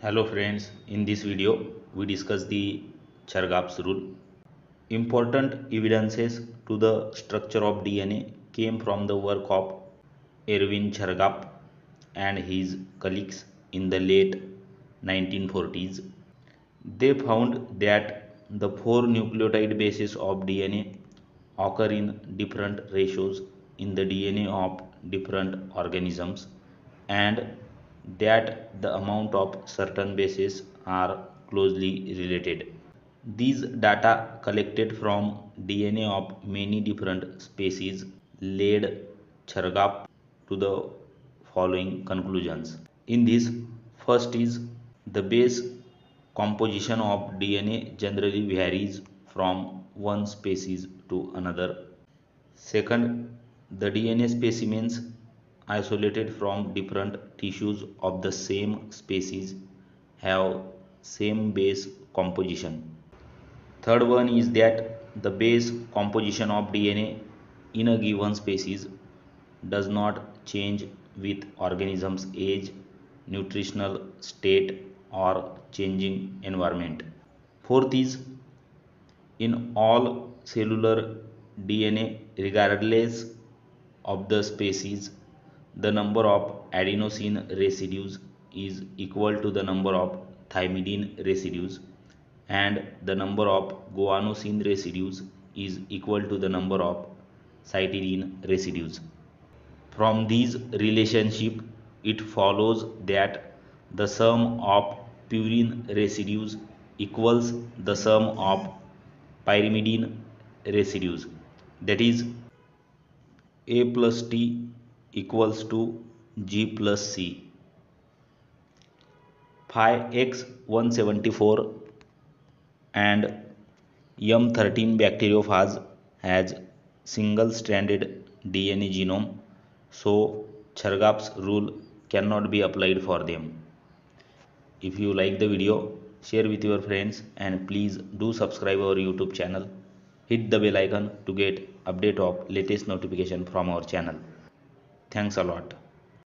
Hello friends, in this video we discuss the Chargaff's rule. Important evidences to the structure of DNA came from the work of Erwin Chargaff and his colleagues in the late 1940s. They found that the four nucleotide bases of DNA occur in different ratios in the DNA of different organisms and that the amount of certain bases are closely related. These data collected from DNA of many different species led Chargaff to the following conclusions. In this, first is the base composition of DNA generally varies from one species to another. Second, the DNA specimens isolated from different tissues of the same species have same base composition. Third one is that the base composition of DNA in a given species does not change with organism's age, nutritional state or changing environment. Fourth is in all cellular DNA regardless of the species, the number of adenosine residues is equal to the number of thymidine residues and the number of guanosine residues is equal to the number of cytidine residues. From these relationship, it follows that the sum of purine residues equals the sum of pyrimidine residues. That is, A plus T equals to G plus C. Phi X174 and M13 bacteriophage has single-stranded DNA genome, so Chargaff's rule cannot be applied for them. If you like the video, share with your friends and please do subscribe our YouTube channel. Hit the bell icon to get update of latest notification from our channel. Thanks a lot.